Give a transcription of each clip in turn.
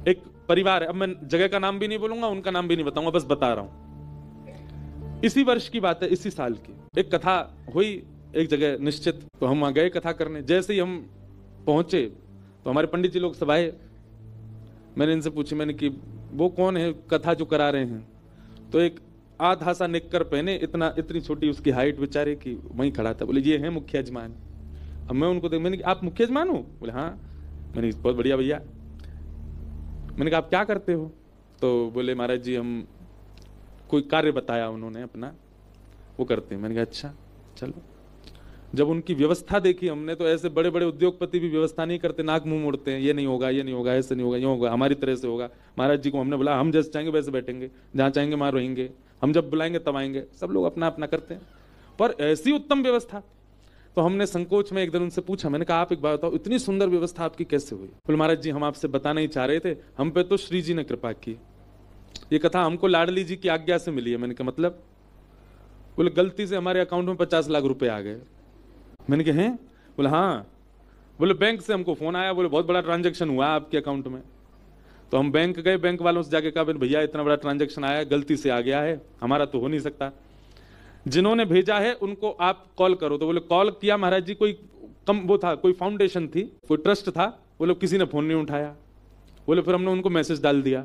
एक परिवार है, अब मैं जगह का नाम भी नहीं बोलूंगा, उनका नाम भी नहीं बताऊंगा, बस बता रहा हूं। इसी वर्ष की बात है, इसी साल की एक कथा हुई एक जगह निश्चित, तो हम वहां गए कथा करने। जैसे ही हम पहुंचे तो हमारे पंडित जी लोग सब आए। मैंने इनसे पूछी, मैंने कि वो कौन है कथा जो करा रहे हैं? तो एक आधा सा निक्कर पहने, इतनी छोटी उसकी हाइट बेचारे की, वहीं खड़ा था। बोले ये है मुख्य यजमान। अब मैं उनको देख, मैंने आप मुख्य यजमान हो? बोले हाँ। मैंने बहुत बढ़िया भैया। मैंने कहा आप क्या करते हो? तो बोले महाराज जी हम कोई कार्य बताया उन्होंने अपना, वो करते हैं। मैंने कहा अच्छा चलो। जब उनकी व्यवस्था देखी हमने, तो ऐसे बड़े बड़े उद्योगपति भी व्यवस्था नहीं करते, नाक मुंह मोड़ते हैं, ये नहीं होगा, ये नहीं होगा, ऐसे नहीं होगा, ये होगा, हमारी तरह से होगा। महाराज जी को हमने बोला हम जैसे चाहेंगे वैसे बैठेंगे, जहां चाहेंगे वहां रहेंगे, हम जब बुलाएंगे तब आएंगे। सब लोग अपना अपना करते हैं, पर ऐसी उत्तम व्यवस्था। तो हमने संकोच में एक दिन उनसे पूछा, मैंने कहा आप एक बात बताओ, इतनी सुंदर व्यवस्था आपकी कैसे हुई? बोले महाराज जी हम आपसे बताना ही चाह रहे थे, हम पे तो श्री जी ने कृपा की। ये कथा हमको लाडली जी की आज्ञा से मिली है। मैंने कहा मतलब? बोले गलती से हमारे अकाउंट में 50 लाख रुपए आ गए। मैंने कहा हैं? बोले हाँ। बोले बैंक से हमको फोन आया, बोले बहुत बड़ा ट्रांजैक्शन हुआ आपके अकाउंट में। तो हम बैंक गए, बैंक वालों से जाके कहा भैया इतना बड़ा ट्रांजैक्शन आया, गलती से आ गया है, हमारा तो हो नहीं सकता, जिन्होंने भेजा है उनको आप कॉल करो। तो बोले कॉल किया महाराज जी, कोई कम वो था, कोई फाउंडेशन थी, कोई ट्रस्ट था, बोले किसी ने फोन नहीं उठाया। बोले फिर हमने उनको मैसेज डाल दिया।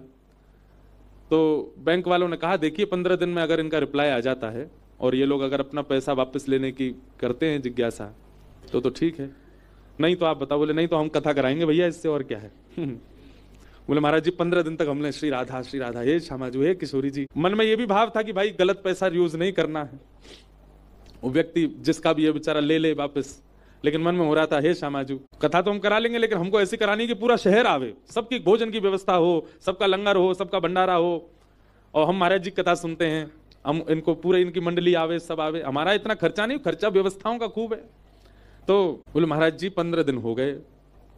तो बैंक वालों ने कहा देखिए 15 दिन में अगर इनका रिप्लाई आ जाता है और ये लोग अगर अपना पैसा वापस लेने की करते हैं जिज्ञासा तो ठीक है, नहीं तो आप बताओ। बोले नहीं तो हम कथा कराएंगे भैया, इससे और क्या है। बोले महाराज जी 15 दिन तक हमने श्री राधा हे श्यामाजू हे किशोरी जी। मन में ये भी भाव था कि भाई गलत पैसा यूज नहीं करना है, वो व्यक्ति जिसका भी ये बेचारा ले ले वापस, लेकिन मन में हो रहा था हे श्यामाजू कथा तो हम करा लेंगे, लेकिन हमको ऐसी करानी कि पूरा शहर आवे, सबकी भोजन की व्यवस्था हो, सबका लंगर हो, सबका भंडारा हो, और हम महाराज जी कथा सुनते हैं, हम इनको पूरे इनकी मंडली आवे, सब आवे, हमारा इतना खर्चा नहीं, खर्चा व्यवस्थाओं का खूब है। तो बोले महाराज जी 15 दिन हो गए,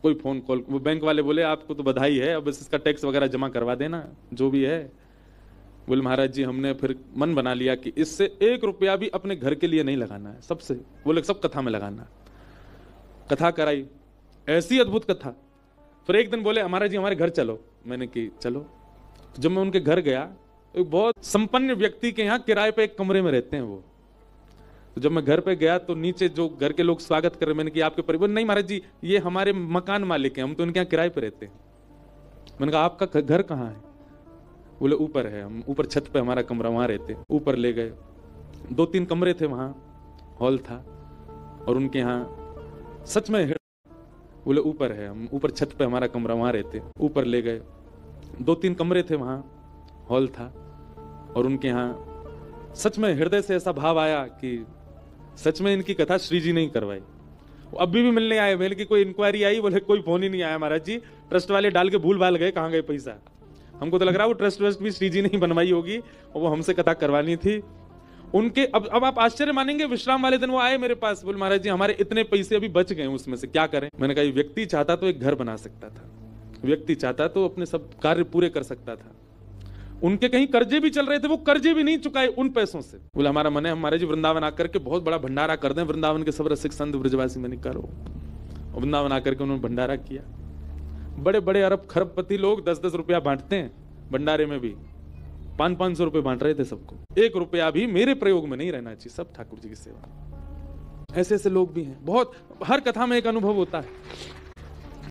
कोई फोन कॉल। वो बैंक वाले बोले आपको तो बधाई है, अब इसका टैक्स वगैरह जमा करवा देना जो भी है। बोले महाराज जी हमने फिर मन बना लिया कि इससे 1 रुपया भी अपने घर के लिए नहीं लगाना है, सबसे बोले सब कथा में लगाना। कथा कराई, ऐसी अद्भुत कथा। फिर एक दिन बोले महाराज जी हमारे घर चलो। मैंने कि चलो। जब मैं उनके घर गया, एक बहुत संपन्न व्यक्ति के यहाँ किराए पे एक कमरे में रहते हैं वो। तो जब मैं घर पे गया तो नीचे जो घर के लोग स्वागत कर रहे, मैंने कि आपके परिवार? नहीं महाराज जी ये हमारे मकान मालिक हैं, हम तो उनके यहाँ किराए पे रहते हैं। मैंने कहा आपका घर कहाँ है? बोले ऊपर है, हम ऊपर छत पे हमारा कमरा, वहां रहते हैं। ऊपर ले गए, 2-3 कमरे थे, वहां हॉल था, और उनके यहाँ सच में बोले ऊपर है, हम ऊपर छत पे हमारा कमरा, वहां रहते हैं। ऊपर ले गए, 2-3 कमरे थे, वहां हॉल था, और उनके यहाँ सच में हृदय से ऐसा भाव आया कि सच में इनकी कथा श्री जी ने ही करवाई। अभी भी मिलने आए, मेरे की कोई इंक्वायरी आई, बोले कोई फोन ही नहीं आया महाराज जी, ट्रस्ट वाले डाल के भूल भाल गए, कहाँ गए पैसा। हमको तो लग रहा है वो ट्रस्ट भी श्री जी ने ही बनवाई होगी, और वो हमसे कथा करवानी थी उनके। अब आप आश्चर्य मानेंगे, विश्राम वाले दिन वो आए मेरे पास, बोले महाराज जी हमारे इतने पैसे अभी बच गए, उसमें से क्या करें। मैंने कहा व्यक्ति चाहता तो एक घर बना सकता था, व्यक्ति चाहता तो अपने सब कार्य पूरे कर सकता था। उनके कहीं कर्जे भी चल रहे थे, वो कर्जे भी नहीं चुकाए उन पैसों से। बोले हमारा मन है हमारे जी वृंदावन आकर के बहुत बड़ा भंडारा कर दें, वृंदावन के सब रसिक संत ब्रजवासी। मैंने करो, वृंदावन आकर के उन्होंने भंडारा किया। बड़े बड़े अरब खरबपति लोग 10-10 रुपया बांटते हैं भंडारे में भी, 500-500 रुपए बांट रहे थे सबको। 1 रुपया भी मेरे प्रयोग में नहीं रहना चाहिए, सब ठाकुर जी की सेवा। ऐसे ऐसे लोग भी हैं बहुत, हर कथा में एक अनुभव होता है।